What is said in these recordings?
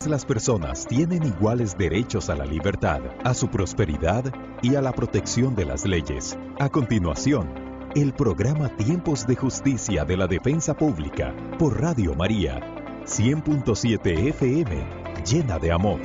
Todas las personas tienen iguales derechos a la libertad, a su prosperidad y a la protección de las leyes. A continuación, el programa Tiempos de Justicia de la Defensa Pública por Radio María, 100.7 FM, llena de amor.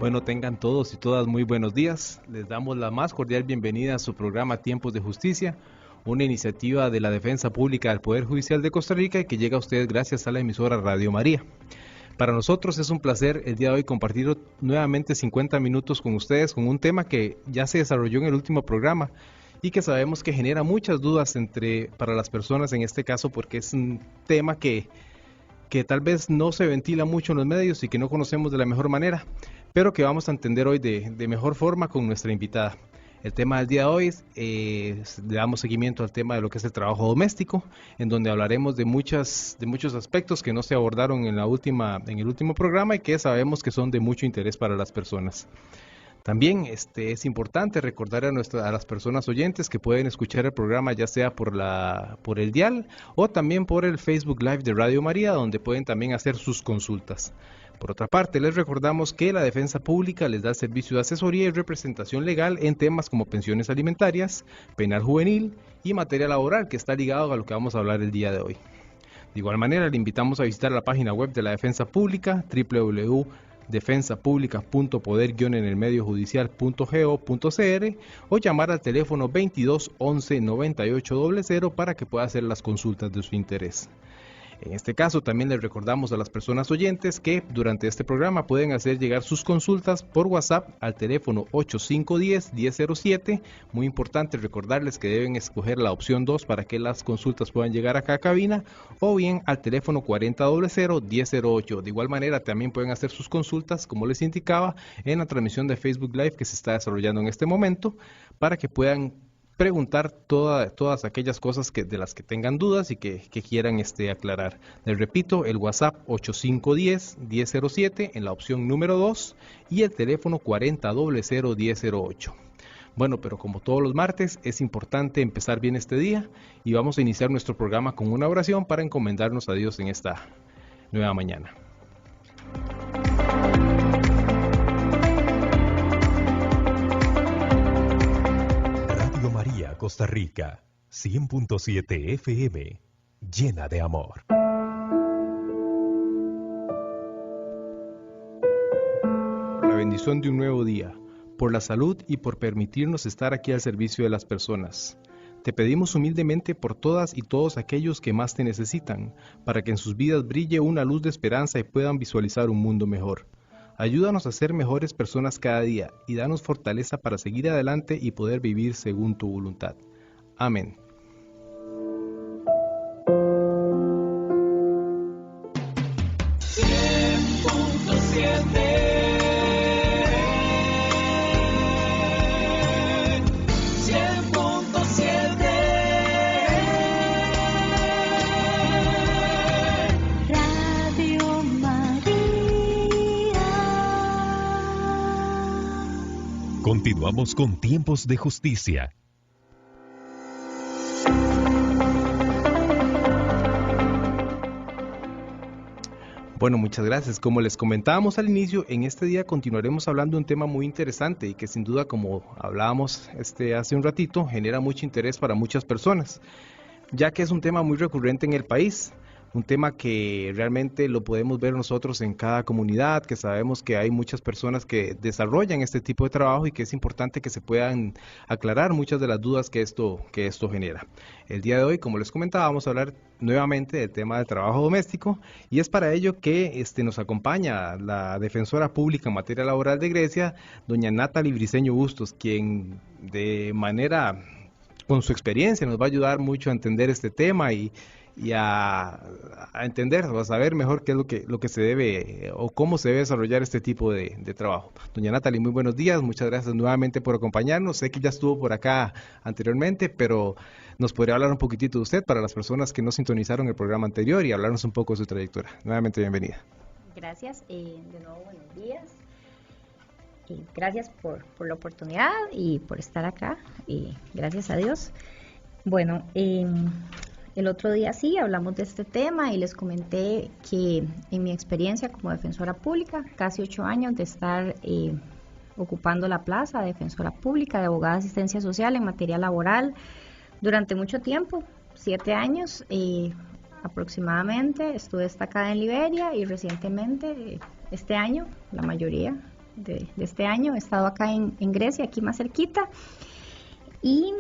Bueno, tengan todos y todas muy buenos días. Les damos la más cordial bienvenida a su programa Tiempos de Justicia, una iniciativa de la Defensa Pública del Poder Judicial de Costa Rica y que llega a ustedes gracias a la emisora Radio María. Para nosotros es un placer el día de hoy compartir nuevamente 50 minutos con ustedes con un tema que ya se desarrolló en el último programa y que sabemos que genera muchas dudas para las personas en este caso, porque es un tema que tal vez no se ventila mucho en los medios y que no conocemos de la mejor manera, pero que vamos a entender hoy de mejor forma con nuestra invitada. El tema del día de hoy le damos seguimiento al tema de lo que es el trabajo doméstico, en donde hablaremos de muchos aspectos que no se abordaron en el último programa y que sabemos que son de mucho interés para las personas. También es importante recordar a las personas oyentes que pueden escuchar el programa ya sea por el dial o también por el Facebook Live de Radio María, donde pueden también hacer sus consultas. Por otra parte, les recordamos que la Defensa Pública les da servicio de asesoría y representación legal en temas como pensiones alimentarias, penal juvenil y materia laboral, que está ligado a lo que vamos a hablar el día de hoy. De igual manera, le invitamos a visitar la página web de la Defensa Pública, www.defensapublica.poder-en-el-medio-judicial.go.cr o llamar al teléfono 22 11 98 00 para que pueda hacer las consultas de su interés. En este caso también les recordamos a las personas oyentes que durante este programa pueden hacer llegar sus consultas por WhatsApp al teléfono 8510-1007. Muy importante recordarles que deben escoger la opción 2 para que las consultas puedan llegar acá a cabina, o bien al teléfono 4000-1008. De igual manera también pueden hacer sus consultas, como les indicaba, en la transmisión de Facebook Live que se está desarrollando en este momento, para que puedan preguntar todas aquellas cosas de las que tengan dudas y que quieran aclarar. Les repito, el WhatsApp 8510-1007 en la opción número 2 y el teléfono 4000-1008. Bueno, pero como todos los martes, es importante empezar bien este día y vamos a iniciar nuestro programa con una oración para encomendarnos a Dios en esta nueva mañana. Costa Rica, 100.7 FM, llena de amor. Por la bendición de un nuevo día, por la salud y por permitirnos estar aquí al servicio de las personas. Te pedimos humildemente por todas y todos aquellos que más te necesitan, para que en sus vidas brille una luz de esperanza y puedan visualizar un mundo mejor. Ayúdanos a ser mejores personas cada día y danos fortaleza para seguir adelante y poder vivir según tu voluntad. Amén. Continuamos con Tiempos de Justicia. Bueno, muchas gracias. Como les comentábamos al inicio, en este día continuaremos hablando de un tema muy interesante y que sin duda, como hablábamos hace un ratito, genera mucho interés para muchas personas, ya que es un tema muy recurrente en el país. Un tema que realmente lo podemos ver nosotros en cada comunidad, que sabemos que hay muchas personas que desarrollan este tipo de trabajo y que es importante que se puedan aclarar muchas de las dudas que esto genera. El día de hoy, como les comentaba, vamos a hablar nuevamente del tema del trabajo doméstico y es para ello que nos acompaña la defensora pública en materia laboral de Grecia, doña Natalie Briceño Bustos, quien con su experiencia nos va a ayudar mucho a entender este tema y a entender o a saber mejor qué es lo que se debe o cómo se debe desarrollar este tipo de trabajo. Doña Natalie, muy buenos días, muchas gracias nuevamente por acompañarnos. Sé que ya estuvo por acá anteriormente, pero nos podría hablar un poquitito de usted para las personas que no sintonizaron el programa anterior y hablarnos un poco de su trayectoria. Nuevamente bienvenida. Gracias, de nuevo buenos días. Gracias por la oportunidad y por estar acá, gracias a Dios. Bueno, el otro día sí hablamos de este tema y les comenté que en mi experiencia como defensora pública, casi 8 años de estar ocupando la plaza de defensora pública, de abogada de asistencia social en materia laboral, durante mucho tiempo, 7 años aproximadamente, estuve destacada en Liberia y recientemente, este año, la mayoría de este año, he estado acá en Grecia, aquí más cerquita, y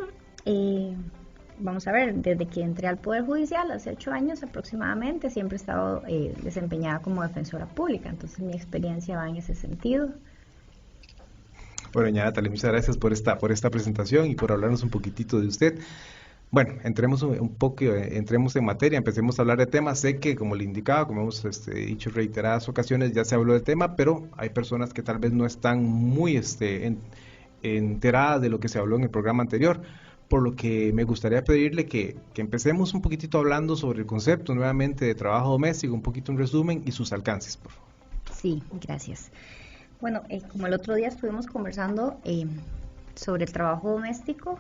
vamos a ver, desde que entré al Poder Judicial, hace 8 años aproximadamente, siempre he estado desempeñada como defensora pública, entonces mi experiencia va en ese sentido. Bueno, doña Natalie, muchas gracias por esta presentación y por hablarnos un poquitito de usted. Bueno, entremos en materia, empecemos a hablar de temas. Sé que, como le indicaba, como hemos dicho en reiteradas ocasiones, ya se habló del tema, pero hay personas que tal vez no están muy enteradas de lo que se habló en el programa anterior, por lo que me gustaría pedirle que empecemos un poquitito hablando sobre el concepto nuevamente de trabajo doméstico, un poquito un resumen y sus alcances, por favor. Sí, gracias. Bueno, como el otro día estuvimos conversando sobre el trabajo doméstico,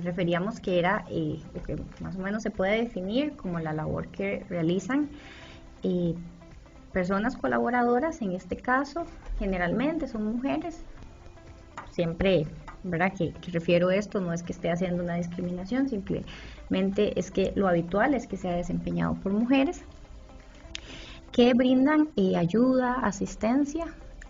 referíamos que era lo que más o menos se puede definir como la labor que realizan personas colaboradoras, en este caso generalmente son mujeres, siempre, ¿verdad? Que refiero esto, no es que esté haciendo una discriminación, simplemente es que lo habitual es que sea desempeñado por mujeres que brindan ayuda, asistencia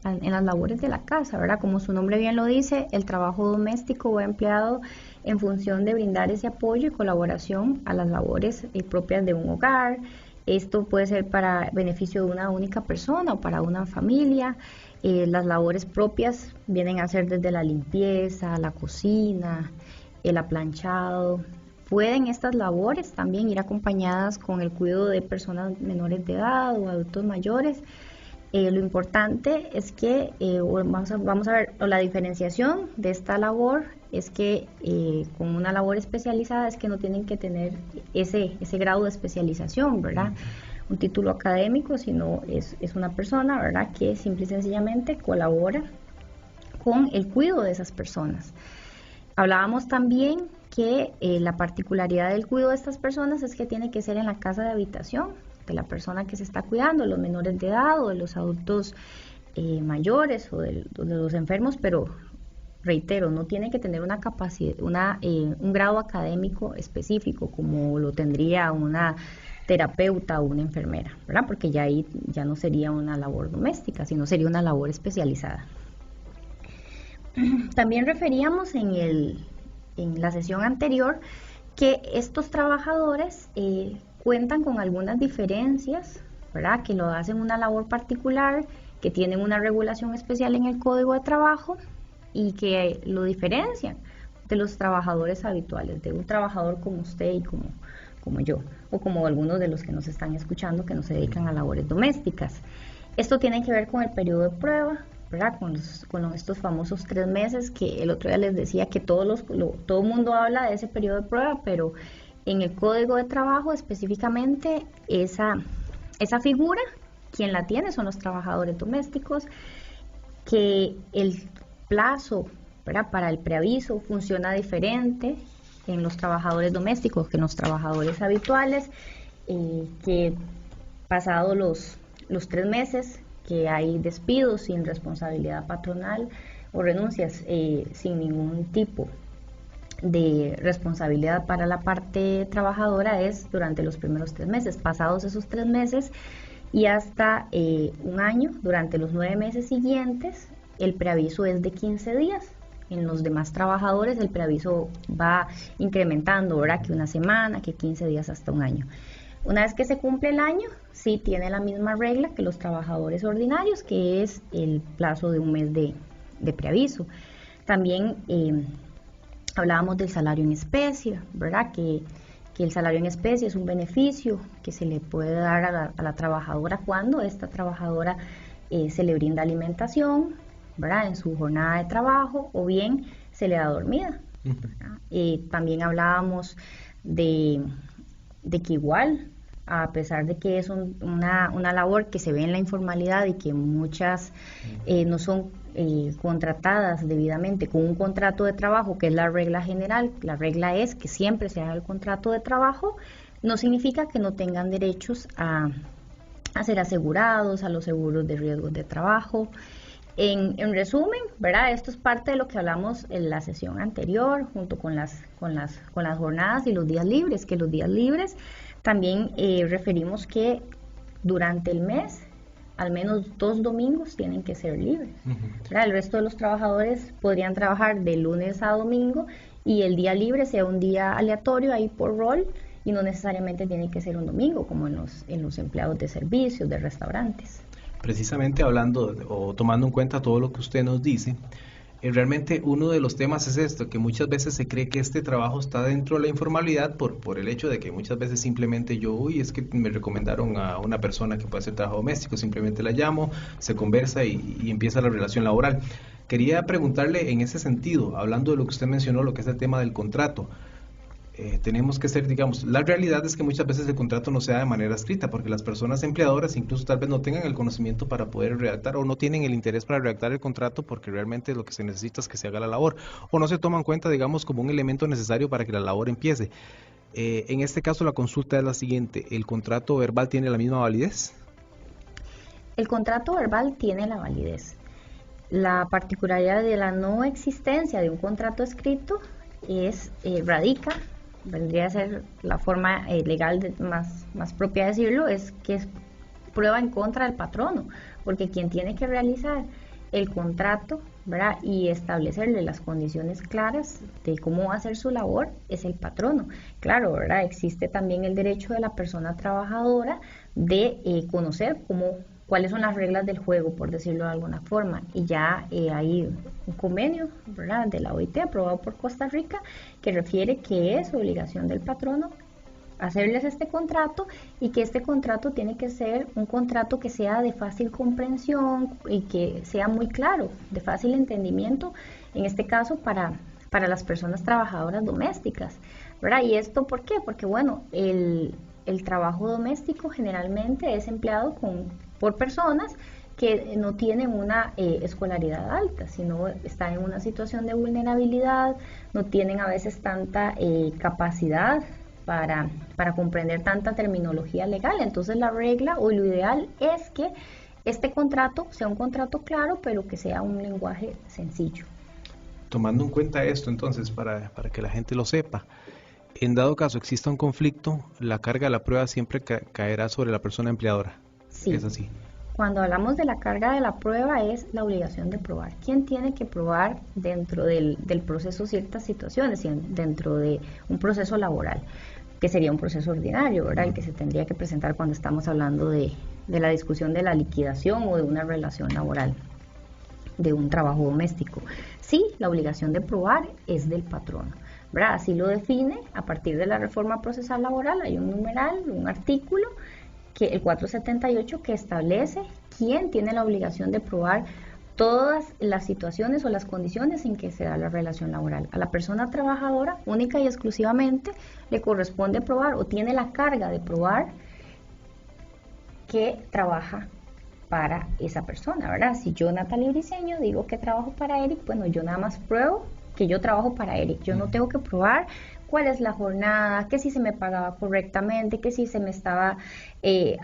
en las labores de la casa, ¿verdad? Como su nombre bien lo dice, el trabajo doméstico va empleado en función de brindar ese apoyo y colaboración a las labores propias de un hogar. Esto puede ser para beneficio de una única persona o para una familia. Las labores propias vienen a ser desde la limpieza, la cocina, el aplanchado. Pueden estas labores también ir acompañadas con el cuidado de personas menores de edad o adultos mayores. Lo importante es que, vamos a ver, la diferenciación de esta labor es que con una labor especializada es que no tienen que tener ese grado de especialización, ¿verdad? Un título académico, sino es una persona, ¿verdad?, que simple y sencillamente colabora con el cuidado de esas personas. Hablábamos también que la particularidad del cuidado de estas personas es que tiene que ser en la casa de habitación de la persona que se está cuidando, los menores de edad o de los adultos mayores o de los enfermos, pero reitero, no tiene que tener una capacidad, un grado académico específico como lo tendría una terapeuta o una enfermera, ¿verdad? Porque ya ahí ya no sería una labor doméstica, sino sería una labor especializada. También referíamos en la sesión anterior que estos trabajadores cuentan con algunas diferencias, ¿verdad?, que lo hacen una labor particular, que tienen una regulación especial en el Código de Trabajo y que lo diferencian de los trabajadores habituales, de un trabajador como usted y como yo, o como algunos de los que nos están escuchando que no se dedican a labores domésticas. Esto tiene que ver con el periodo de prueba, ¿verdad?, con estos famosos 3 meses que el otro día les decía que todo el mundo habla de ese periodo de prueba, pero en el Código de Trabajo específicamente esa figura, quien la tiene son los trabajadores domésticos, que el plazo, ¿verdad?, para el preaviso funciona diferente en los trabajadores domésticos que en los trabajadores habituales, que pasados los 3 meses que hay despidos sin responsabilidad patronal o renuncias sin ningún tipo de responsabilidad para la parte trabajadora es durante los primeros 3 meses. Pasados esos 3 meses y hasta 1 año, durante los 9 meses siguientes, el preaviso es de 15 días. En los demás trabajadores el preaviso va incrementando, ¿verdad?, que 1 semana, que 15 días hasta 1 año. Una vez que se cumple el año, sí tiene la misma regla que los trabajadores ordinarios, que es el plazo de 1 mes de preaviso. También hablábamos del salario en especie, ¿verdad?, que el salario en especie es un beneficio que se le puede dar a la trabajadora cuando esta trabajadora se le brinda alimentación, ¿verdad?, en su jornada de trabajo, o bien se le da dormida. También hablábamos de que igual, a pesar de que es una labor que se ve en la informalidad y que muchas no son contratadas debidamente con un contrato de trabajo, que es la regla general, la regla es que siempre se haga el contrato de trabajo, no significa que no tengan derechos a ser asegurados, a los seguros de riesgos de trabajo. En resumen, ¿verdad? Esto es parte de lo que hablamos en la sesión anterior, junto con las jornadas y los días libres, que los días libres también referimos que durante el mes, al menos 2 domingos tienen que ser libres. ¿Verdad? El resto de los trabajadores podrían trabajar de lunes a domingo y el día libre sea un día aleatorio ahí por rol, y no necesariamente tiene que ser un domingo, como en los empleados de servicios, de restaurantes. Precisamente hablando o tomando en cuenta todo lo que usted nos dice, realmente uno de los temas es esto, que muchas veces se cree que este trabajo está dentro de la informalidad por el hecho de que muchas veces simplemente es que me recomendaron a una persona que puede hacer trabajo doméstico, simplemente la llamo, se conversa y empieza la relación laboral. Quería preguntarle en ese sentido, hablando de lo que usted mencionó, lo que es el tema del contrato. Tenemos que ser, digamos, la realidad es que muchas veces el contrato no se da de manera escrita, porque las personas empleadoras incluso tal vez no tengan el conocimiento para poder redactar, o no tienen el interés para redactar el contrato, porque realmente lo que se necesita es que se haga la labor, o no se toma en cuenta, digamos, como un elemento necesario para que la labor empiece. En este caso la consulta es la siguiente: ¿el contrato verbal tiene la misma validez? El contrato verbal tiene la validez. La particularidad de la no existencia de un contrato escrito vendría a ser la forma legal más propia de decirlo, es que es prueba en contra del patrono, porque quien tiene que realizar el contrato, ¿verdad?, y establecerle las condiciones claras de cómo va a hacer su labor es el patrono. Claro, ¿verdad?, existe también el derecho de la persona trabajadora de conocer cuáles son las reglas del juego, por decirlo de alguna forma, y ya hay un convenio, ¿verdad?, de la OIT aprobado por Costa Rica que refiere que es obligación del patrono hacerles este contrato, y que este contrato tiene que ser un contrato que sea de fácil comprensión y que sea muy claro, de fácil entendimiento, en este caso para las personas trabajadoras domésticas, ¿verdad? ¿Y esto por qué? Porque bueno, el trabajo doméstico generalmente es empleado por personas que no tienen una escolaridad alta, sino están en una situación de vulnerabilidad, no tienen a veces tanta capacidad para comprender tanta terminología legal. Entonces la regla o lo ideal es que este contrato sea un contrato claro, pero que sea un lenguaje sencillo. Tomando en cuenta esto, entonces, para que la gente lo sepa, en dado caso exista un conflicto, la carga de la prueba siempre caerá sobre la persona empleadora. Sí. ¿Es así? Cuando hablamos de la carga de la prueba es la obligación de probar. ¿Quién tiene que probar dentro del proceso ciertas situaciones, dentro de un proceso laboral, que sería un proceso ordinario, ¿verdad?, el que se tendría que presentar cuando estamos hablando de la discusión de la liquidación o de una relación laboral, de un trabajo doméstico? Sí, la obligación de probar es del patrono, ¿verdad? Así lo define a partir de la reforma procesal laboral. Hay un numeral, un artículo, el 478, que establece quién tiene la obligación de probar todas las situaciones o las condiciones en que se da la relación laboral. A la persona trabajadora única y exclusivamente le corresponde probar, o tiene la carga de probar, que trabaja para esa persona, ¿verdad? Si yo, Natalia Briceño, digo que trabajo para Eric, bueno, yo nada más pruebo que yo trabajo para Eric. Yo no tengo que probar cuál es la jornada, que si se me pagaba correctamente, que si se me estaba que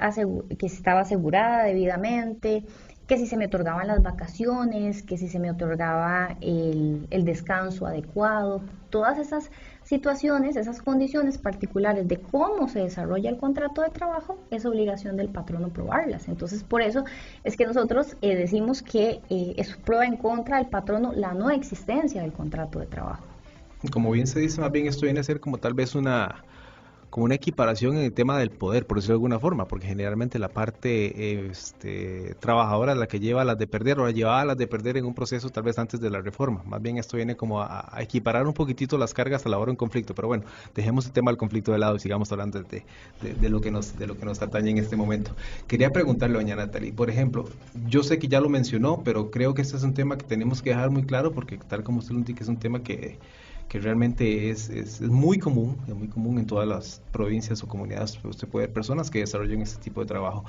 si estaba asegurada debidamente, que si se me otorgaban las vacaciones, que si se me otorgaba el descanso adecuado. Todas esas situaciones, esas condiciones particulares de cómo se desarrolla el contrato de trabajo, es obligación del patrono probarlas. Entonces, por eso es que nosotros decimos que es prueba en contra del patrono la no existencia del contrato de trabajo. Como bien se dice, más bien esto viene a ser como tal vez como una equiparación en el tema del poder, por decirlo de alguna forma, porque generalmente la parte trabajadora es la que lleva a las de perder, o la llevaba a las de perder en un proceso tal vez antes de la reforma. Más bien esto viene como a equiparar un poquitito las cargas a la hora de un conflicto. Pero bueno, dejemos el tema del conflicto de lado y sigamos hablando de lo que nos atañe en este momento. Quería preguntarle, doña Natalie, por ejemplo, yo sé que ya lo mencionó, pero creo que este es un tema que tenemos que dejar muy claro, porque tal como usted lo indica, es un tema que realmente es muy común en todas las provincias o comunidades. Usted puede ver personas que desarrollan este tipo de trabajo.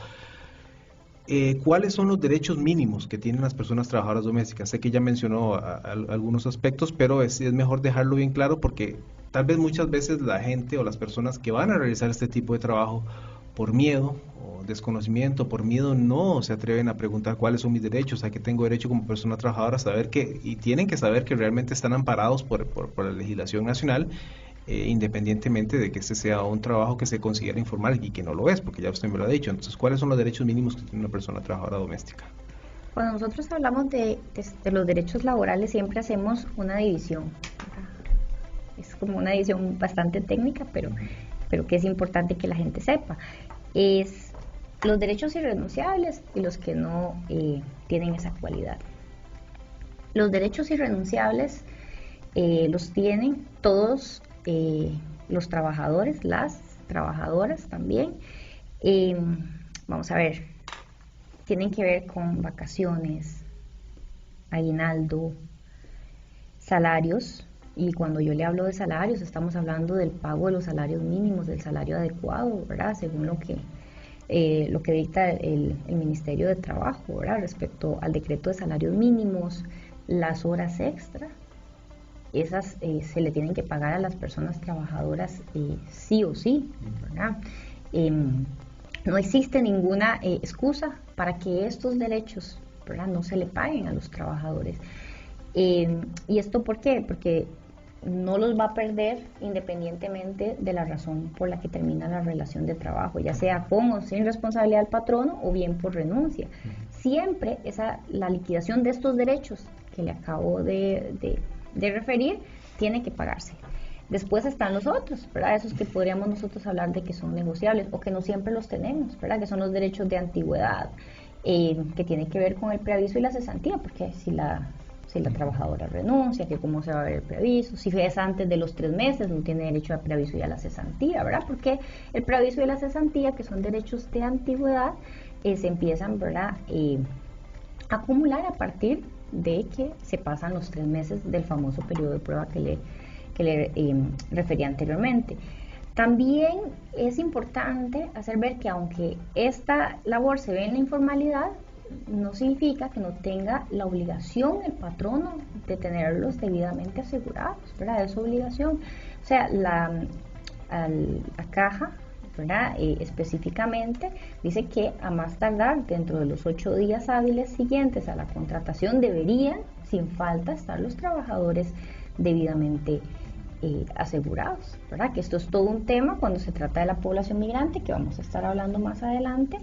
¿Cuáles son los derechos mínimos que tienen las personas trabajadoras domésticas? Sé que ya mencionó algunos aspectos, pero es mejor dejarlo bien claro porque tal vez muchas veces la gente o las personas que van a realizar este tipo de trabajo por miedo o desconocimiento, por miedo no se atreven a preguntar cuáles son mis derechos, a qué tengo derecho como persona trabajadora, saber que, y tienen que saber que realmente están amparados por la legislación nacional, independientemente de que este sea un trabajo que se considera informal y que no lo es, porque ya usted me lo ha dicho. Entonces, ¿cuáles son los derechos mínimos que tiene una persona trabajadora doméstica? Cuando nosotros hablamos de los derechos laborales, siempre hacemos una división. Es como una división bastante técnica, pero que es importante que la gente sepa. Es los derechos irrenunciables y los que no tienen esa cualidad. Los derechos irrenunciables los tienen todos los trabajadores, las trabajadoras también. Vamos a ver, tienen que ver con vacaciones, aguinaldo, salarios, y cuando yo le hablo de salarios estamos hablando del pago de los salarios mínimos, del salario adecuado, ¿verdad? Según lo que dicta el Ministerio de Trabajo, ¿verdad? Respecto al decreto de salarios mínimos, las horas extra, esas se le tienen que pagar a las personas trabajadoras sí o sí, ¿verdad? No existe ninguna excusa para que estos derechos, ¿verdad?, no se le paguen a los trabajadores. ¿Y esto por qué? Porque no los va a perder independientemente de la razón por la que termina la relación de trabajo, ya sea con o sin responsabilidad del patrono o bien por renuncia. Siempre la liquidación de estos derechos que le acabo de referir tiene que pagarse. Después están los otros, ¿verdad? Esos que podríamos nosotros hablar de que son negociables o que no siempre los tenemos, ¿verdad? Que son los derechos de antigüedad, que tiene que ver con el preaviso y la cesantía, porque si la trabajadora renuncia, que cómo se va a ver el preaviso, si es antes de los 3 meses, no tiene derecho al preaviso y a la cesantía, ¿verdad? Porque el preaviso y la cesantía, que son derechos de antigüedad, se empiezan, ¿verdad?, a acumular a partir de que se pasan los 3 meses del famoso periodo de prueba que le refería anteriormente. También es importante hacer ver que aunque esta labor se ve en la informalidad, no significa que no tenga la obligación el patrono de tenerlos debidamente asegurados, ¿verdad? Es su obligación. O sea, la caja, ¿verdad?, específicamente dice que a más tardar dentro de los 8 días hábiles siguientes a la contratación deberían, sin falta, estar los trabajadores debidamente asegurados, ¿verdad? Que esto es todo un tema cuando se trata de la población migrante, que vamos a estar hablando más adelante,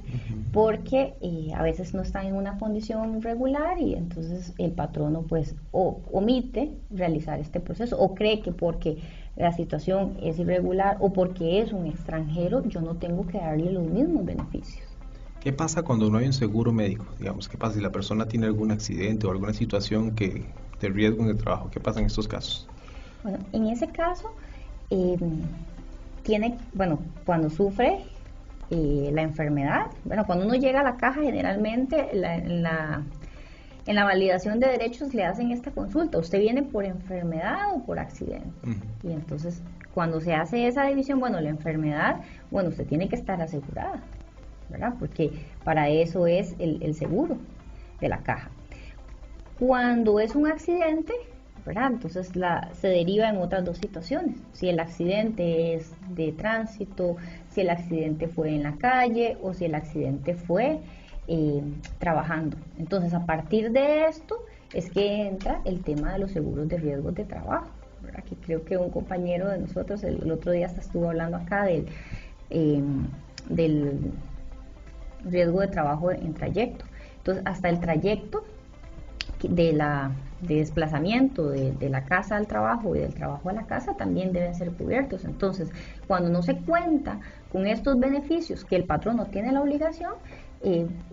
porque a veces no están en una condición regular y entonces el patrono pues omite realizar este proceso o cree que porque la situación es irregular o porque es un extranjero yo no tengo que darle los mismos beneficios. ¿Qué pasa cuando no hay un seguro médico? Digamos, ¿qué pasa si la persona tiene algún accidente o alguna situación de riesgo en el trabajo? ¿Qué pasa en estos casos? Bueno, en ese caso, cuando sufre la enfermedad, cuando uno llega a la caja, generalmente en la validación de derechos le hacen esta consulta: ¿usted viene por enfermedad o por accidente? Y entonces, cuando se hace esa división, la enfermedad, usted tiene que estar asegurada, ¿verdad? Porque para eso es el seguro de la caja. Cuando es un accidente, ¿verdad?, entonces se deriva en otras 2 situaciones. Si el accidente es de tránsito, si el accidente fue en la calle o si el accidente fue trabajando. Entonces, a partir de esto es que entra el tema de los seguros de riesgos de trabajo, ¿verdad? Que creo que un compañero de nosotros el otro día hasta estuvo hablando acá del riesgo de trabajo en trayecto. Entonces, hasta el trayecto de desplazamiento de la casa al trabajo y del trabajo a la casa también deben ser cubiertos. Entonces, cuando no se cuenta con estos beneficios que el patrono tiene la obligación,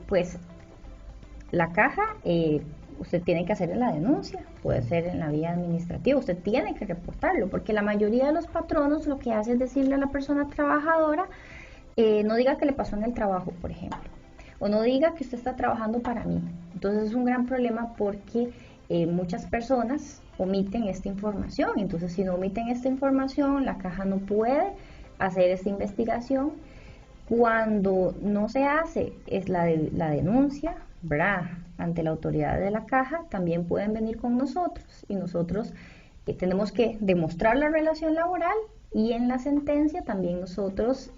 pues la caja, usted tiene que hacer la denuncia, puede ser en la vía administrativa, usted tiene que reportarlo, porque la mayoría de los patronos lo que hace es decirle a la persona trabajadora, no diga que le pasó en el trabajo, por ejemplo, o no diga que usted está trabajando para mí. Entonces es un gran problema porque muchas personas omiten esta información. Entonces, si no omiten esta información, la caja no puede hacer esta investigación Cuando no se hace es la denuncia, ¿verdad?, ante la autoridad de la caja, también pueden venir con nosotros y nosotros tenemos que demostrar la relación laboral y en la sentencia también nosotros,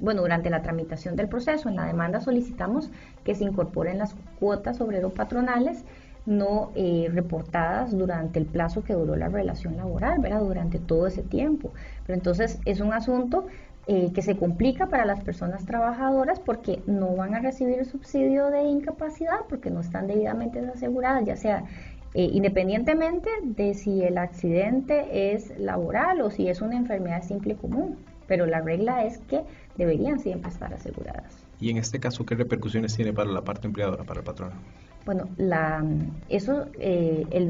durante la tramitación del proceso, en la demanda solicitamos que se incorporen las cuotas obrero-patronales no reportadas durante el plazo que duró la relación laboral, ¿verdad?, durante todo ese tiempo. Pero entonces es un asunto que se complica para las personas trabajadoras porque no van a recibir el subsidio de incapacidad porque no están debidamente aseguradas, ya sea independientemente de si el accidente es laboral o si es una enfermedad simple común, pero la regla es que deberían siempre estar aseguradas. Y en este caso, ¿qué repercusiones tiene para la parte empleadora, para el patrón? Bueno, el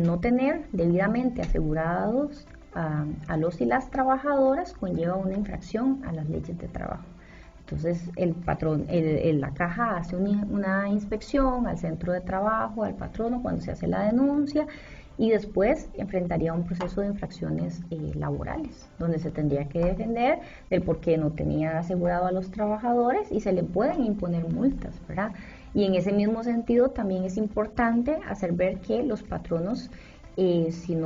no tener debidamente asegurados a los y las trabajadoras conlleva una infracción a las leyes de trabajo. Entonces la caja hace una inspección al centro de trabajo, al patrono cuando se hace la denuncia y después enfrentaría un proceso de infracciones laborales donde se tendría que defender del por qué no tenía asegurado a los trabajadores y se le pueden imponer multas, ¿verdad? Y en ese mismo sentido también es importante hacer ver que los patronos, si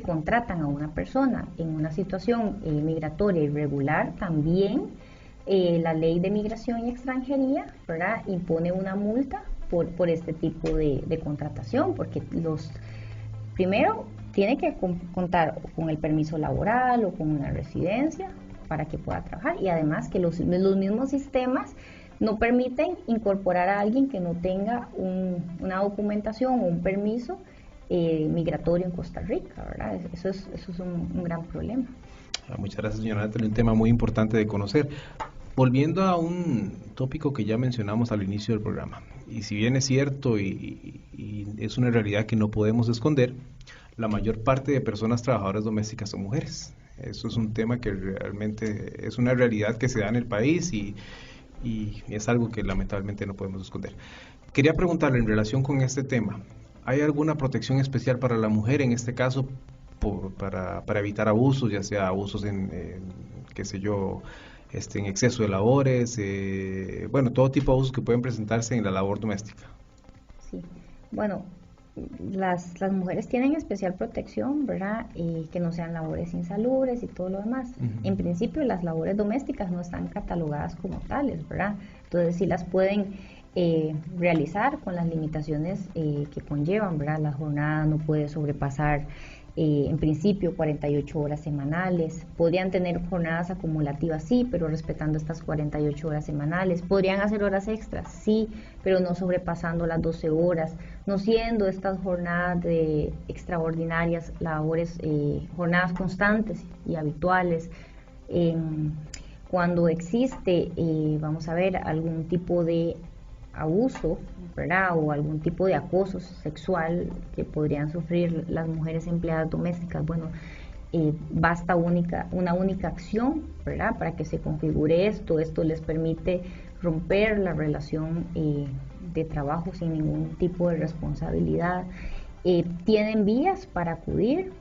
contratan a una persona en una situación migratoria irregular, también la ley de migración y extranjería, ¿verdad?, impone una multa por este tipo de contratación, porque primero tiene que contar con el permiso laboral o con una residencia para que pueda trabajar, y además que los mismos sistemas no permiten incorporar a alguien que no tenga una documentación o un permiso migratorio en Costa Rica, ¿verdad? Eso es un gran problema. Muchas gracias, señora Natalie, un tema muy importante de conocer. Volviendo a un tópico que ya mencionamos al inicio del programa, y si bien es cierto y es una realidad que no podemos esconder, la mayor parte de personas trabajadoras domésticas son mujeres. Eso es un tema que realmente es una realidad que se da en el país y es algo que lamentablemente no podemos esconder. Quería preguntarle en relación con este tema, ¿hay alguna protección especial para la mujer en este caso para evitar abusos, ya sea abusos en exceso de labores, todo tipo de abusos que pueden presentarse en la labor doméstica? Sí, bueno, las mujeres tienen especial protección, ¿verdad? Que no sean labores insalubres y todo lo demás. En principio, las labores domésticas no están catalogadas como tales, ¿verdad? Entonces, sí las pueden realizar con las limitaciones que conllevan, ¿verdad? La jornada no puede sobrepasar en principio 48 horas semanales. Podrían tener jornadas acumulativas, sí, pero respetando estas 48 horas semanales. Podrían hacer horas extras, sí, pero no sobrepasando las 12 horas, no siendo estas jornadas de extraordinarias labores, jornadas constantes y habituales. Cuando existe, algún tipo de abuso, ¿verdad?, o algún tipo de acoso sexual que podrían sufrir las mujeres empleadas domésticas, basta una única acción, ¿verdad?, para que se configure esto les permite romper la relación de trabajo sin ningún tipo de responsabilidad. Tienen vías para acudir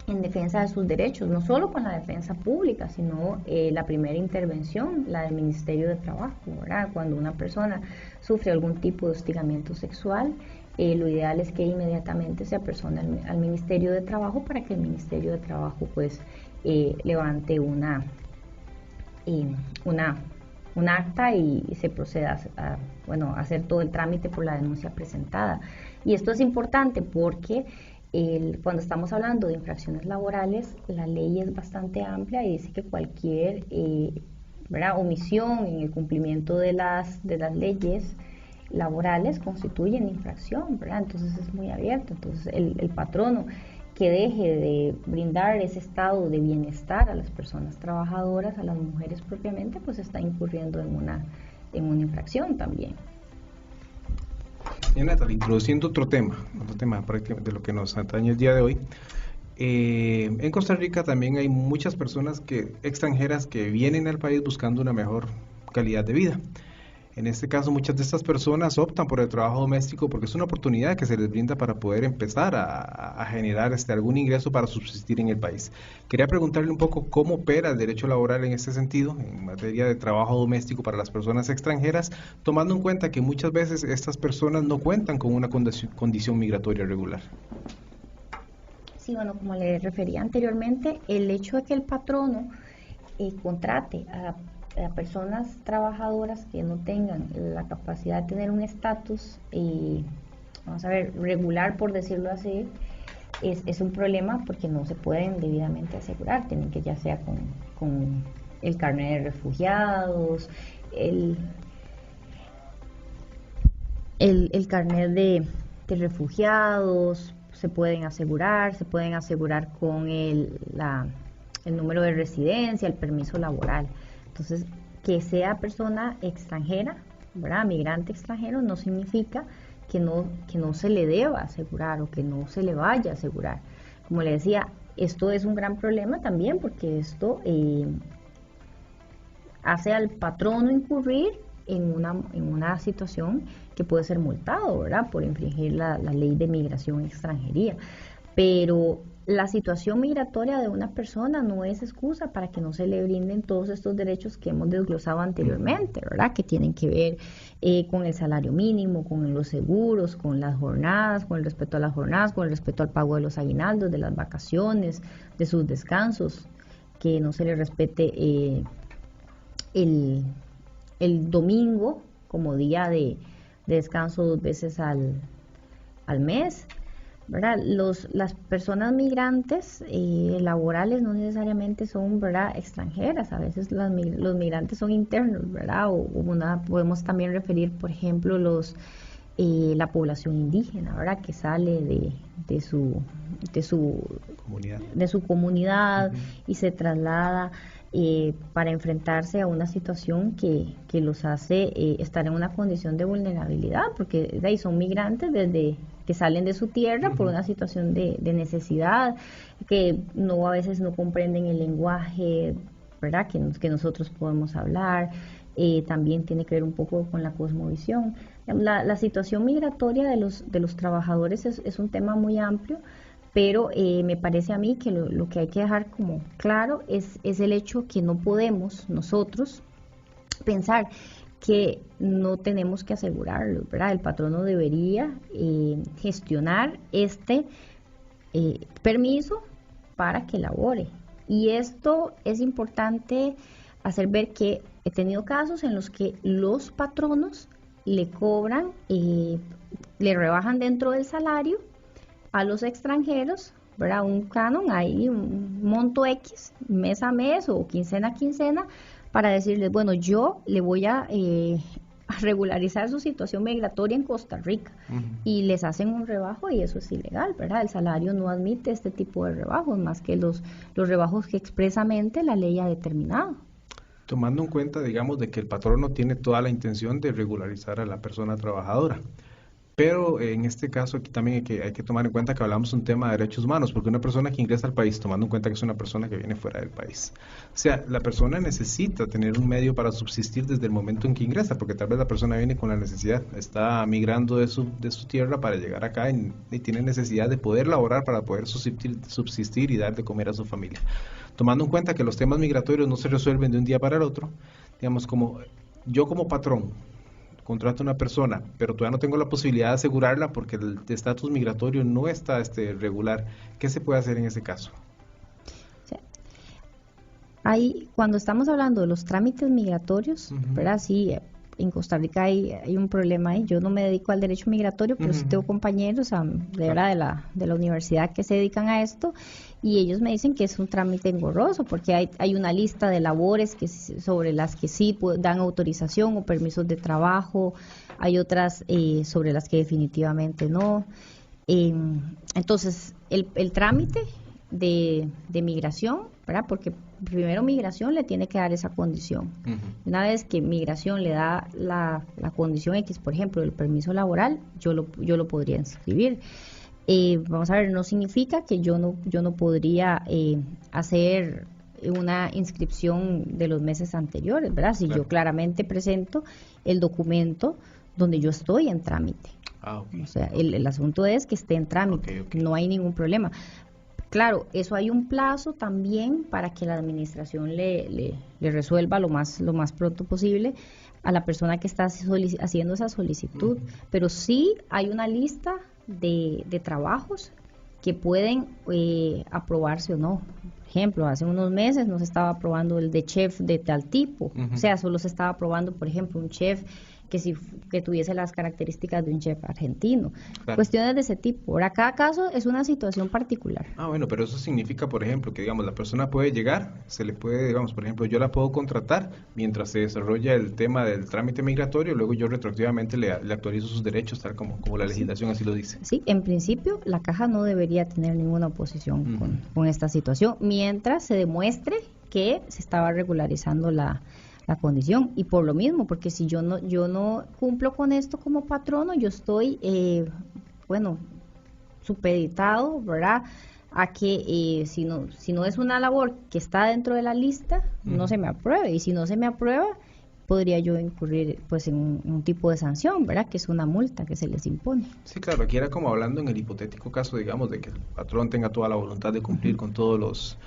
en defensa de sus derechos, no solo con la defensa pública, sino la primera intervención, la del Ministerio de Trabajo, ¿verdad? Cuando una persona sufre algún tipo de hostigamiento sexual, lo ideal es que inmediatamente se apersone al Ministerio de Trabajo para que el Ministerio de Trabajo levante un acta y se proceda a hacer todo el trámite por la denuncia presentada. Y esto es importante porque cuando estamos hablando de infracciones laborales, la ley es bastante amplia y dice que cualquier omisión en el cumplimiento de las leyes laborales constituyen infracción, ¿verdad? Entonces es muy abierto. Entonces el patrono que deje de brindar ese estado de bienestar a las personas trabajadoras, a las mujeres propiamente, pues está incurriendo en una infracción también. Bien, Natalie, introduciendo otro tema prácticamente de lo que nos atañe el día de hoy. En Costa Rica también hay muchas personas extranjeras que vienen al país buscando una mejor calidad de vida. En este caso, muchas de estas personas optan por el trabajo doméstico porque es una oportunidad que se les brinda para poder empezar a generar algún ingreso para subsistir en el país. Quería preguntarle un poco cómo opera el derecho laboral en este sentido, en materia de trabajo doméstico para las personas extranjeras, tomando en cuenta que muchas veces estas personas no cuentan con una condición migratoria regular. Sí, bueno, como le refería anteriormente, el hecho de que el patrono contrate a personas trabajadoras que no tengan la capacidad de tener un estatus, vamos a ver, regular, por decirlo así, es un problema porque no se pueden debidamente asegurar. Tienen que, ya sea con el carnet de refugiados, el carnet de refugiados, se pueden asegurar con el número de residencia, el permiso laboral. Entonces, que sea persona extranjera, ¿verdad? Migrante extranjero, no significa que no se le deba asegurar o que no se le vaya a asegurar. Como le decía, esto es un gran problema también porque esto hace al patrono incurrir en una situación que puede ser multado, ¿verdad? Por infringir la ley de migración y extranjería. Pero la situación migratoria de una persona no es excusa para que no se le brinden todos estos derechos que hemos desglosado anteriormente, ¿verdad? Que tienen que ver con el salario mínimo, con los seguros, con las jornadas, con el respeto a las jornadas, con el respeto al pago de los aguinaldos, de las vacaciones, de sus descansos, que no se le respete el domingo como día de descanso 2 veces al mes, ¿verdad? Las personas migrantes laborales no necesariamente son, ¿verdad?, extranjeras. A veces los migrantes son internos, ¿verdad? Podemos también referir, por ejemplo, la población indígena, ¿verdad?, que sale de su comunidad Uh-huh. y se traslada para enfrentarse a una situación que los hace estar en una condición de vulnerabilidad, porque de ahí son migrantes desde que salen de su tierra por una situación de necesidad, que a veces no comprenden el lenguaje, ¿verdad?, que nosotros podemos hablar. También tiene que ver un poco con la cosmovisión. La situación migratoria de los trabajadores es un tema muy amplio, pero me parece a mí que lo que hay que dejar como claro es el hecho que no podemos nosotros pensar que no tenemos que asegurarlo, ¿verdad? El patrono debería gestionar este permiso para que labore. Y esto es importante hacer ver que he tenido casos en los que los patronos le cobran, le rebajan dentro del salario a los extranjeros, ¿verdad?, un canon, ahí un monto X, mes a mes o quincena a quincena, para decirles, bueno, yo le voy a regularizar su situación migratoria en Costa Rica. Uh-huh. Y les hacen un rebajo y eso es ilegal, ¿verdad? El salario no admite este tipo de rebajos, más que los rebajos que expresamente la ley ha determinado. Tomando en cuenta, digamos, de que el patrono tiene toda la intención de regularizar a la persona trabajadora. Pero en este caso aquí también hay que tomar en cuenta que hablamos un tema de derechos humanos, porque una persona que ingresa al país, tomando en cuenta que es una persona que viene fuera del país, o sea, la persona necesita tener un medio para subsistir desde el momento en que ingresa, porque tal vez la persona viene con la necesidad, está migrando de su tierra para llegar acá y tiene necesidad de poder laborar para poder subsistir y dar de comer a su familia. Tomando en cuenta que los temas migratorios no se resuelven de un día para el otro, digamos, yo como patrón contrato a una persona, pero todavía no tengo la posibilidad de asegurarla porque el estatus migratorio no está regular. ¿Qué se puede hacer en ese caso? Cuando estamos hablando de los trámites migratorios, uh-huh, ¿verdad? Sí, en Costa Rica hay un problema ahí. Yo no me dedico al derecho migratorio, pero uh-huh, sí tengo compañeros de la universidad que se dedican a esto, y ellos me dicen que es un trámite engorroso porque hay una lista de labores sobre las que sí dan autorización o permisos de trabajo, hay otras sobre las que definitivamente no. Entonces, el trámite de migración, ¿verdad? Porque primero migración le tiene que dar esa condición. Uh-huh. Una vez que migración le da la condición X, por ejemplo, el permiso laboral, yo lo podría inscribir. Vamos a ver, no significa que yo no podría hacer una inscripción de los meses anteriores, ¿verdad? Si Claro. yo claramente presento el documento donde yo estoy en trámite. Ok. O sea, el asunto es que esté en trámite, Ok. no hay ningún problema. Claro, eso hay un plazo también para que la administración le resuelva lo más pronto posible a la persona que está haciendo esa solicitud. Pero sí hay una lista de trabajos que pueden aprobarse o no. Por ejemplo, hace unos meses no se estaba aprobando el de chef de tal tipo. O sea, solo se estaba aprobando, por ejemplo, un chef que tuviese las características de un chef argentino. Claro. Cuestiones de ese tipo. Ahora, cada caso es una situación particular. Bueno, pero eso significa, por ejemplo, que digamos la persona puede llegar, se le puede, digamos, por ejemplo, yo la puedo contratar mientras se desarrolla el tema del trámite migratorio, luego yo retroactivamente le actualizo sus derechos, tal como la legislación así lo dice. Sí, en principio la caja no debería tener ninguna oposición con esta situación, mientras se demuestre que se estaba regularizando la condición. Y por lo mismo, porque si yo no cumplo con esto como patrono, yo estoy, supeditado, ¿verdad?, a que si no es una labor que está dentro de la lista, no se me apruebe. Y si no se me aprueba, podría yo incurrir pues en un tipo de sanción, ¿verdad?, que es una multa que se les impone. Sí, claro, aquí era como hablando en el hipotético caso, digamos, de que el patrón tenga toda la voluntad de cumplir con todos los,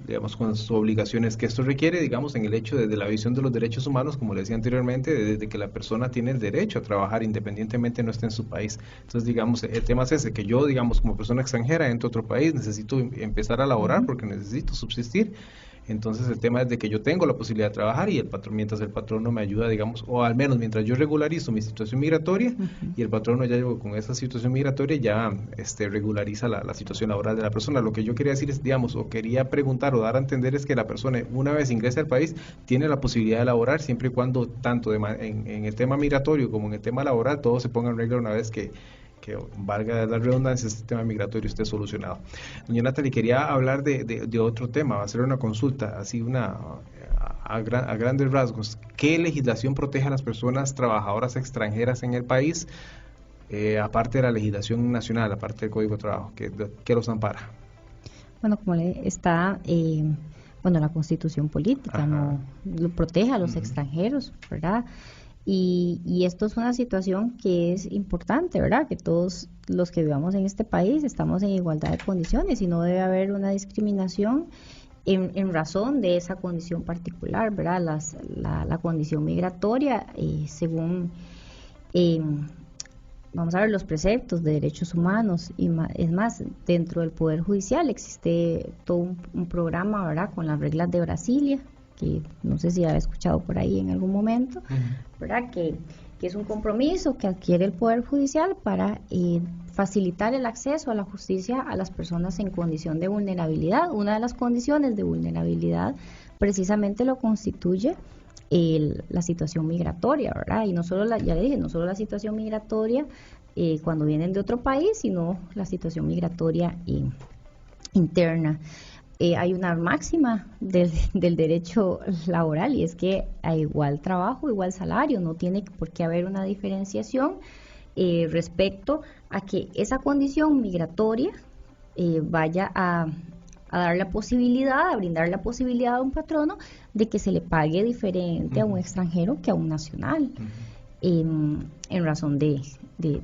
digamos, con sus obligaciones que esto requiere, digamos, en el hecho de la visión de los derechos humanos, como le decía anteriormente, desde que la persona tiene el derecho a trabajar independientemente no esté en su país. Entonces, digamos, el tema es ese, que yo, digamos, como persona extranjera entro a otro país, necesito empezar a laborar porque necesito subsistir. Entonces el tema es de que yo tengo la posibilidad de trabajar y el patrón, mientras el patrón no me ayuda, digamos, o al menos mientras yo regularizo mi situación migratoria y el patrón ya llegó con esa situación migratoria, ya regulariza la situación laboral de la persona. Lo que yo quería decir es, digamos, o quería preguntar o dar a entender es que la persona, una vez ingresa al país, tiene la posibilidad de laborar siempre y cuando tanto en el tema migratorio como en el tema laboral todo se ponga en regla una vez que valga la redundancia, este tema migratorio esté solucionado. Doña Natalie, quería hablar de otro tema, hacer una consulta, así a grandes rasgos. ¿Qué legislación protege a las personas trabajadoras extranjeras en el país, aparte de la legislación nacional, aparte del Código de Trabajo? ¿Qué los ampara? Bueno, como está, la Constitución política, no lo protege a los extranjeros, ¿verdad? Y esto es una situación que es importante, ¿verdad? Que todos los que vivamos en este país estamos en igualdad de condiciones y no debe haber una discriminación en razón de esa condición particular, ¿verdad? La condición migratoria, según, vamos a ver, los preceptos de derechos humanos, y es más, dentro del Poder Judicial existe todo un programa, ¿verdad?, con las reglas de Brasilia, que no sé si ha escuchado por ahí en algún momento, ¿verdad?, que es un compromiso que adquiere el Poder Judicial para facilitar el acceso a la justicia a las personas en condición de vulnerabilidad. Una de las condiciones de vulnerabilidad precisamente lo constituye la situación migratoria, ¿verdad? Y no solo ya le dije, no solo la situación migratoria cuando vienen de otro país, sino la situación migratoria interna. Hay una máxima del derecho laboral y es que a igual trabajo, igual salario, no tiene por qué haber una diferenciación respecto a que esa condición migratoria vaya a dar la posibilidad, a brindar la posibilidad a un patrono de que se le pague diferente a un extranjero que a un nacional. En razón de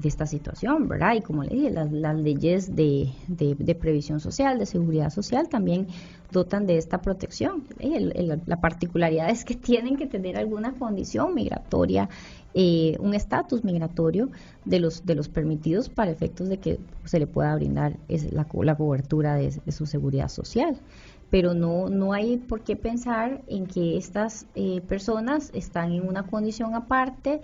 esta situación, ¿verdad? Y como le dije, las leyes de previsión social, de seguridad social, también dotan de esta protección. La particularidad es que tienen que tener alguna condición migratoria, un estatus migratorio de los permitidos para efectos de que se le pueda brindar la cobertura de su seguridad social. Pero no hay por qué pensar en que estas personas están en una condición aparte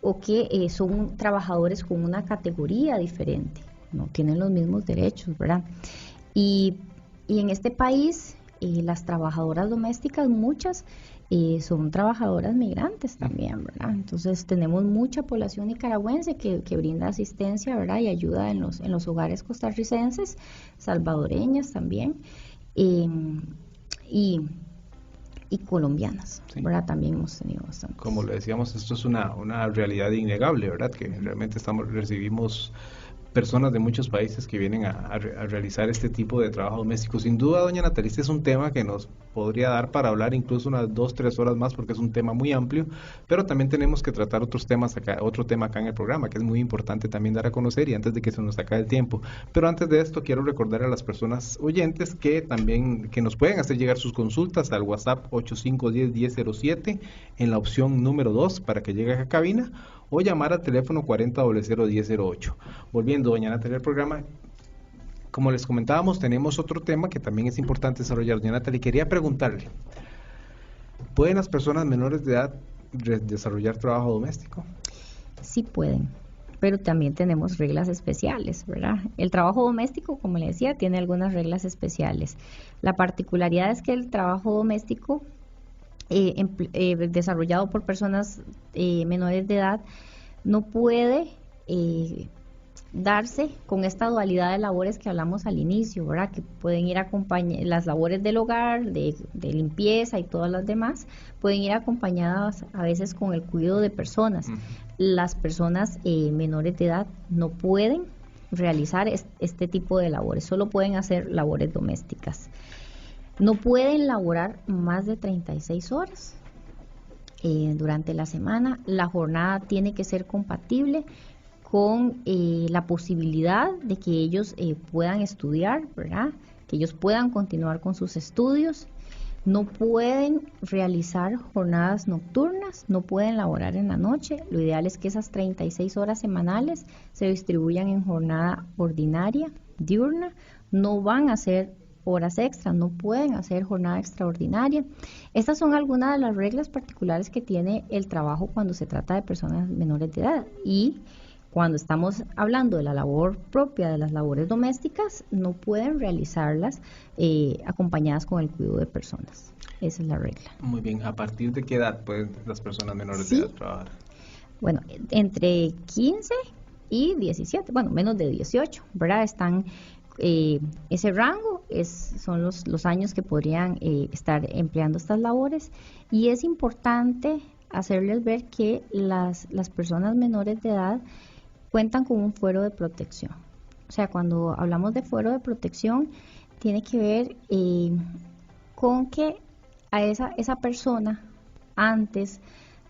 o que son trabajadores con una categoría diferente, no tienen los mismos derechos, ¿verdad? Y en este país las trabajadoras domésticas, muchas son trabajadoras migrantes también, ¿verdad? Entonces tenemos mucha población nicaragüense que brinda asistencia, ¿verdad?, y ayuda en los hogares costarricenses, salvadoreñas también, y colombianas, sí, ¿verdad? También hemos tenido bastante. Como le decíamos, esto es una realidad innegable, ¿verdad? Que realmente recibimos personas de muchos países que vienen a realizar este tipo de trabajo doméstico. Sin duda, doña Natalia, este es un tema que nos podría dar para hablar incluso unas 2-3 horas más, porque es un tema muy amplio, pero también tenemos que tratar otros temas acá, otro tema acá en el programa, que es muy importante también dar a conocer, y antes de que se nos acabe el tiempo. Pero antes de esto, quiero recordar a las personas oyentes que también que nos pueden hacer llegar sus consultas al WhatsApp 8510-1007 en la opción número 2 para que llegue a cabina, o llamar al teléfono 4000-1008. Volviendo, doña Natalia, al programa, como les comentábamos, tenemos otro tema que también es importante desarrollar. Doña Natalia, quería preguntarle, ¿pueden las personas menores de edad desarrollar trabajo doméstico? Sí pueden, pero también tenemos reglas especiales, ¿verdad? El trabajo doméstico, como le decía, tiene algunas reglas especiales. La particularidad es que el trabajo doméstico desarrollado por personas menores de edad no puede darse con esta dualidad de labores que hablamos al inicio, ¿verdad? Que pueden ir acompañadas, las labores del hogar, de limpieza y todas las demás, pueden ir acompañadas a veces con el cuidado de personas. Las personas menores de edad no pueden realizar este tipo de labores, solo pueden hacer labores domésticas. No pueden laborar más de 36 horas durante la semana. La jornada tiene que ser compatible con la posibilidad de que ellos puedan estudiar, ¿verdad? Que ellos puedan continuar con sus estudios. No pueden realizar jornadas nocturnas, no pueden laborar en la noche. Lo ideal es que esas 36 horas semanales se distribuyan en jornada ordinaria, diurna. No van a ser horas extra, no pueden hacer jornada extraordinaria. Estas son algunas de las reglas particulares que tiene el trabajo cuando se trata de personas menores de edad, y cuando estamos hablando de la labor propia, de las labores domésticas, no pueden realizarlas acompañadas con el cuidado de personas. Esa es la regla. Muy bien. ¿A partir de qué edad pueden las personas menores de edad trabajar? Bueno, entre 15 y 17, bueno, menos de 18, ¿verdad? Están ese rango son los años que podrían estar empleando estas labores, y es importante hacerles ver que las personas menores de edad cuentan con un fuero de protección. O sea, cuando hablamos de fuero de protección, tiene que ver con que a esa persona, antes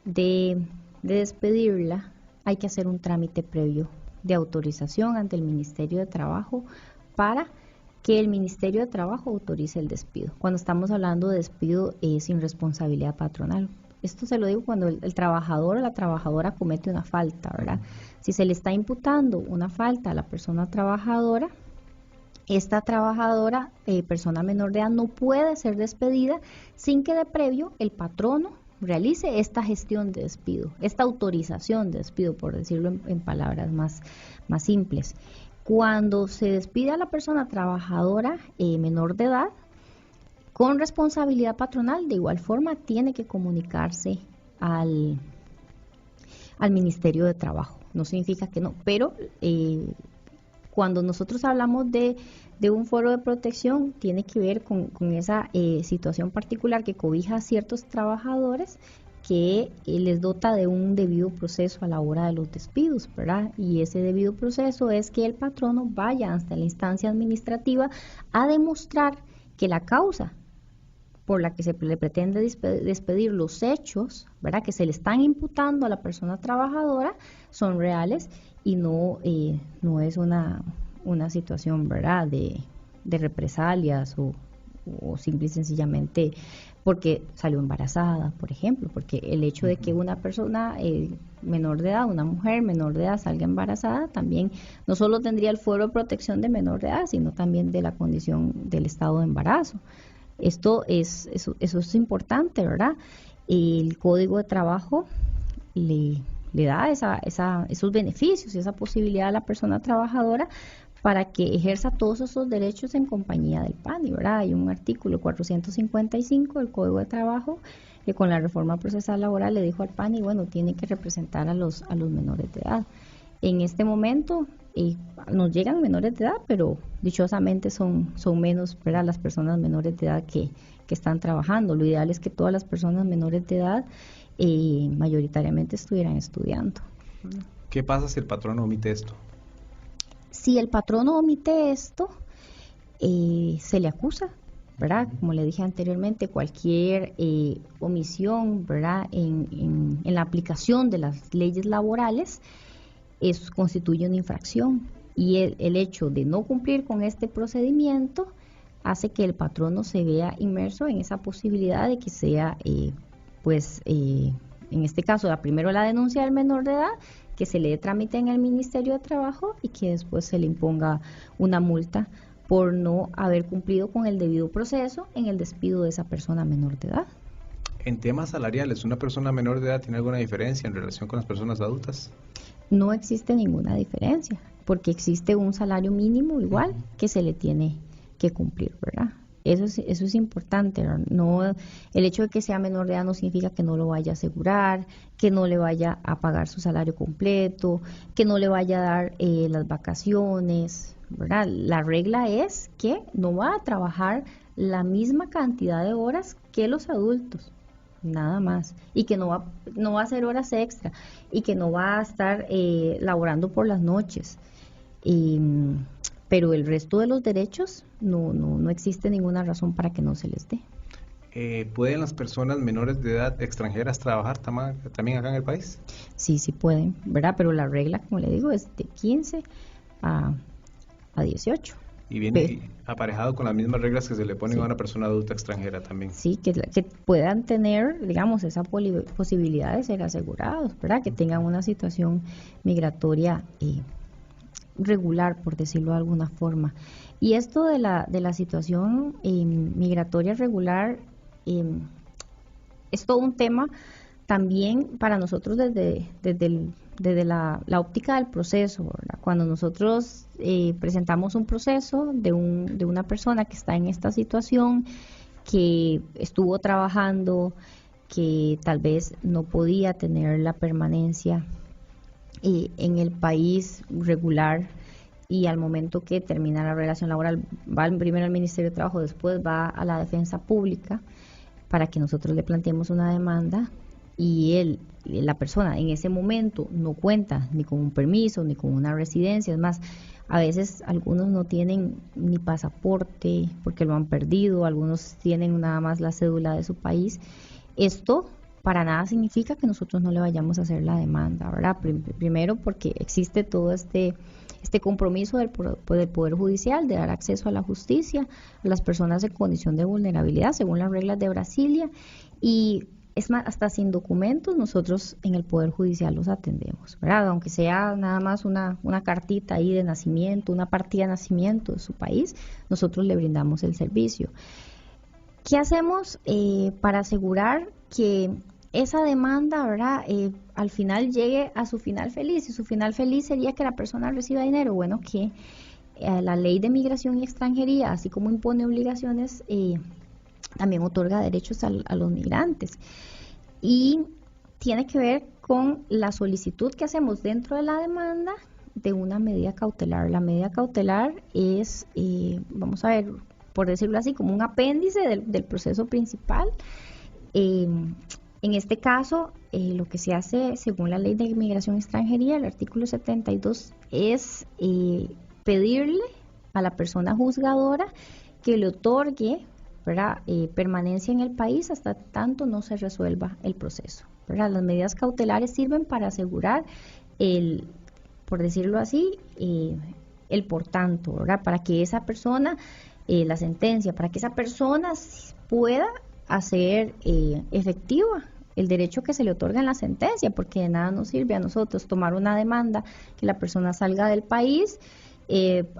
de despedirla, hay que hacer un trámite previo de autorización ante el Ministerio de Trabajo para que el Ministerio de Trabajo autorice el despido. Cuando estamos hablando de despido sin responsabilidad patronal. Esto se lo digo cuando el trabajador o la trabajadora comete una falta, ¿verdad? Si se le está imputando una falta a la persona trabajadora, esta trabajadora, persona menor de edad, no puede ser despedida sin que de previo el patrono realice esta gestión de despido, esta autorización de despido, por decirlo en palabras más simples. Cuando se despide a la persona trabajadora menor de edad, con responsabilidad patronal, de igual forma tiene que comunicarse al Ministerio de Trabajo. No significa que no, pero cuando nosotros hablamos de un foro de protección, tiene que ver con esa situación particular que cobija a ciertos trabajadores, que les dota de un debido proceso a la hora de los despidos, ¿verdad? Y ese debido proceso es que el patrono vaya hasta la instancia administrativa a demostrar que la causa por la que se le pretende despedir, los hechos, ¿verdad?, que se le están imputando a la persona trabajadora, son reales y no es una situación, ¿verdad?, de represalias o simple y sencillamente porque salió embarazada, por ejemplo, porque el hecho de que una persona menor de edad, una mujer menor de edad salga embarazada, también no solo tendría el fuero de protección de menor de edad, sino también de la condición del estado de embarazo. Eso es importante, ¿verdad? El Código de Trabajo le da esos beneficios y esa posibilidad a la persona trabajadora para que ejerza todos esos derechos en compañía del PANI, ¿verdad? Hay un artículo 455 del Código de Trabajo que con la reforma procesal laboral le dijo al PANI, bueno, tiene que representar a los menores de edad. En este momento nos llegan menores de edad, pero dichosamente son menos, ¿verdad?, las personas menores de edad que están trabajando. Lo ideal es que todas las personas menores de edad mayoritariamente estuvieran estudiando. ¿Qué pasa si el patrón omite esto? Si el patrono omite esto, se le acusa, ¿verdad? Como le dije anteriormente, cualquier omisión, ¿verdad? En la aplicación de las leyes laborales, eso constituye una infracción. Y el hecho de no cumplir con este procedimiento hace que el patrono se vea inmerso en esa posibilidad de que sea, en este caso, primero la denuncia del menor de edad, que se le tramite en el Ministerio de Trabajo y que después se le imponga una multa por no haber cumplido con el debido proceso en el despido de esa persona menor de edad. En temas salariales, ¿una persona menor de edad tiene alguna diferencia en relación con las personas adultas? No existe ninguna diferencia, porque existe un salario mínimo igual que se le tiene que cumplir, ¿verdad? Eso es importante, ¿verdad? No, el hecho de que sea menor de edad no significa que no lo vaya a asegurar, que no le vaya a pagar su salario completo, que no le vaya a dar las vacaciones, ¿verdad? La regla es que no va a trabajar la misma cantidad de horas que los adultos, nada más, y que no va a hacer horas extra y que no va a estar laborando por las noches. Pero el resto de los derechos no existe ninguna razón para que no se les dé. ¿Pueden las personas menores de edad extranjeras trabajar también acá en el país? Sí pueden, ¿verdad? Pero la regla, como le digo, es de 15 a 18. Y viene aparejado con las mismas reglas que se le ponen a una persona adulta extranjera también. Sí, que puedan tener, digamos, esa posibilidad de ser asegurados, ¿verdad? Que tengan una situación migratoria regular, por decirlo de alguna forma. Y esto de la situación migratoria regular es todo un tema también para nosotros desde la óptica del proceso, ¿verdad? Cuando nosotros presentamos un proceso de una persona que está en esta situación, que estuvo trabajando, que tal vez no podía tener la permanencia en el país regular, y al momento que termina la relación laboral va primero al Ministerio de Trabajo, después va a la Defensa Pública para que nosotros le planteemos una demanda, y la persona en ese momento no cuenta ni con un permiso ni con una residencia. Es más, a veces algunos no tienen ni pasaporte porque lo han perdido, algunos tienen nada más la cédula de su país. Esto para nada significa que nosotros no le vayamos a hacer la demanda, ¿verdad? Primero porque existe todo este compromiso del Poder Judicial de dar acceso a la justicia a las personas en condición de vulnerabilidad según las reglas de Brasilia, y es más, hasta sin documentos nosotros en el Poder Judicial los atendemos, ¿verdad? Aunque sea nada más una cartita ahí de nacimiento, una partida de nacimiento de su país, nosotros le brindamos el servicio. ¿Qué hacemos para asegurar que esa demanda, ¿verdad?, al final llegue a su final feliz? Y su final feliz sería que la persona reciba dinero. Bueno, que la Ley de Migración y Extranjería, así como impone obligaciones, también otorga derechos a los migrantes. Y tiene que ver con la solicitud que hacemos dentro de la demanda de una medida cautelar. La medida cautelar es, vamos a ver, por decirlo así, como un apéndice del proceso principal. En este caso, lo que se hace según la Ley de Inmigración y Extranjería, el artículo 72, es pedirle a la persona juzgadora que le otorgue, ¿verdad?, permanencia en el país hasta tanto no se resuelva el proceso, ¿verdad? Las medidas cautelares sirven para asegurar por decirlo así, el por tanto, ¿verdad?, para que esa persona, la sentencia, para que esa persona pueda hacer efectiva el derecho que se le otorga en la sentencia, porque de nada nos sirve a nosotros tomar una demanda, que la persona salga del país,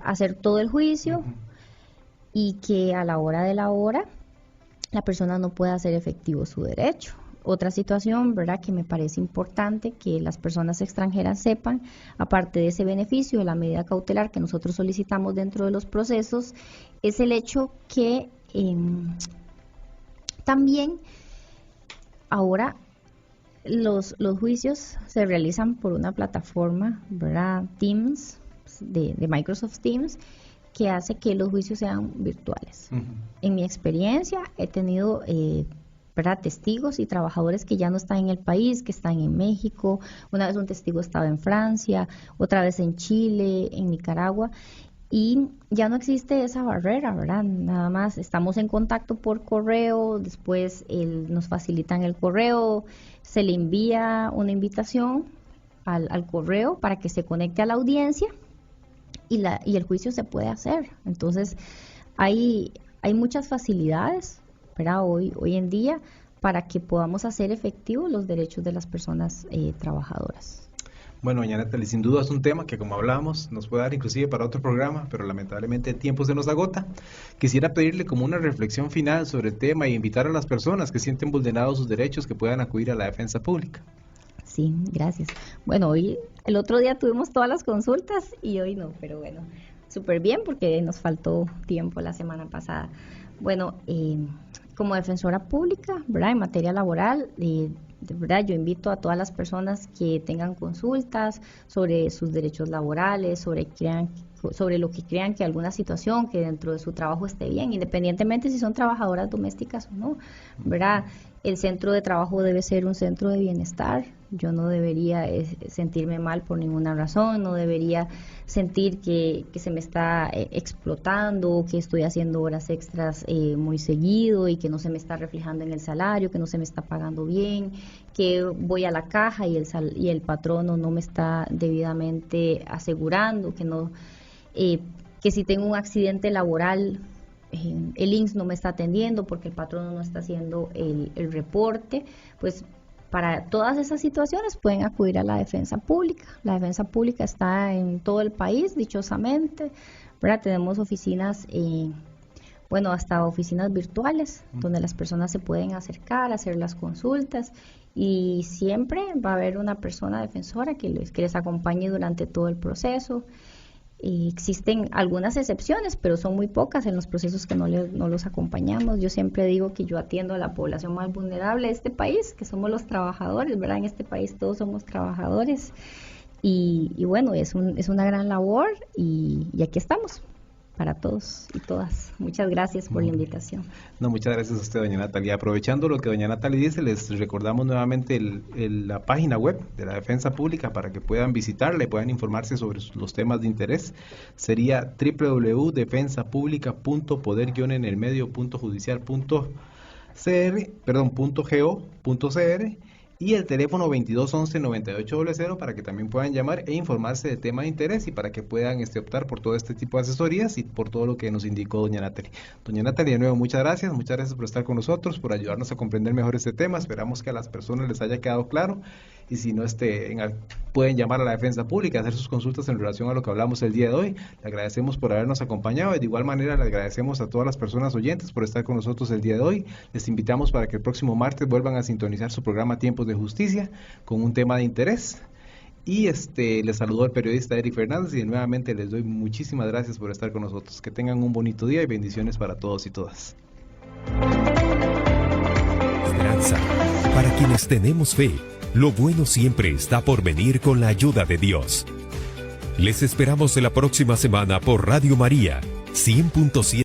hacer todo el juicio y que a la hora de la hora la persona no pueda hacer efectivo su derecho. Otra situación, ¿verdad?, que me parece importante que las personas extranjeras sepan, aparte de ese beneficio de la medida cautelar que nosotros solicitamos dentro de los procesos, es el hecho que también ahora los juicios se realizan por una plataforma, ¿verdad?, Teams, de Microsoft Teams, que hace que los juicios sean virtuales. En mi experiencia he tenido ¿verdad? Testigos y trabajadores que ya no están en el país, que están en México. Una vez un testigo estaba en Francia, otra vez en Chile, en Nicaragua. Y ya no existe esa barrera, ¿verdad? Nada más estamos en contacto por correo, después nos facilitan el correo, se le envía una invitación al correo para que se conecte a la audiencia y el juicio se puede hacer. Entonces, hay muchas facilidades, ¿verdad? Hoy en día para que podamos hacer efectivos los derechos de las personas trabajadoras. Bueno, doña Natalie, sin duda es un tema que, como hablábamos, nos puede dar inclusive para otro programa, pero lamentablemente el tiempo se nos agota. Quisiera pedirle como una reflexión final sobre el tema y invitar a las personas que sienten vulnerados sus derechos que puedan acudir a la defensa pública. Sí, gracias. Bueno, el otro día tuvimos todas las consultas y hoy no, pero bueno, súper bien porque nos faltó tiempo la semana pasada. Bueno, como defensora pública, ¿verdad? En materia laboral, de verdad, yo invito a todas las personas que tengan consultas sobre sus derechos laborales, sobre lo que crean que alguna situación que dentro de su trabajo esté bien, independientemente si son trabajadoras domésticas o no, ¿verdad? El centro de trabajo debe ser un centro de bienestar. Yo no debería sentirme mal por ninguna razón, no debería sentir que se me está explotando, que estoy haciendo horas extras muy seguido y que no se me está reflejando en el salario, que no se me está pagando bien, que voy a la caja y el patrono no me está debidamente asegurando, que si tengo un accidente laboral, el INSS no me está atendiendo porque el patrono no está haciendo el reporte. Pues para todas esas situaciones pueden acudir a la defensa pública. La defensa pública está en todo el país, dichosamente, ¿verdad? Tenemos oficinas, hasta oficinas virtuales, donde las personas se pueden acercar, hacer las consultas, y siempre va a haber una persona defensora que les acompañe durante todo el proceso. Existen algunas excepciones, pero son muy pocas en los procesos que no los acompañamos. Yo siempre digo que yo atiendo a la población más vulnerable de este país, que somos los trabajadores, ¿verdad? En este país todos somos trabajadores y bueno, es una gran labor y aquí estamos para todos y todas. Muchas gracias por la invitación. No, muchas gracias a usted, doña Natalie. Aprovechando lo que doña Natalie dice, les recordamos nuevamente la página web de la Defensa Pública para que puedan visitarla y puedan informarse sobre los temas de interés. Sería www.defensapublica.poderguionenelmedio.judicial.go.cr y el teléfono 2211-9800 para que también puedan llamar e informarse del tema de interés y para que puedan optar por todo este tipo de asesorías y por todo lo que nos indicó doña Natalie. Doña Natalie, de nuevo, muchas gracias por estar con nosotros, por ayudarnos a comprender mejor este tema. Esperamos que a las personas les haya quedado claro y si no, pueden llamar a la defensa pública, hacer sus consultas en relación a lo que hablamos el día de hoy. Le agradecemos por habernos acompañado y de igual manera le agradecemos a todas las personas oyentes por estar con nosotros el día de hoy. Les invitamos para que el próximo martes vuelvan a sintonizar su programa Tiempos de Justicia con un tema de interés. Y les saludó el periodista Eric Fernández y nuevamente les doy muchísimas gracias por estar con nosotros. Que tengan un bonito día y bendiciones para todos y todas. Esperanza. Para quienes tenemos fe, lo bueno siempre está por venir con la ayuda de Dios. Les esperamos en la próxima semana por Radio María 100.7.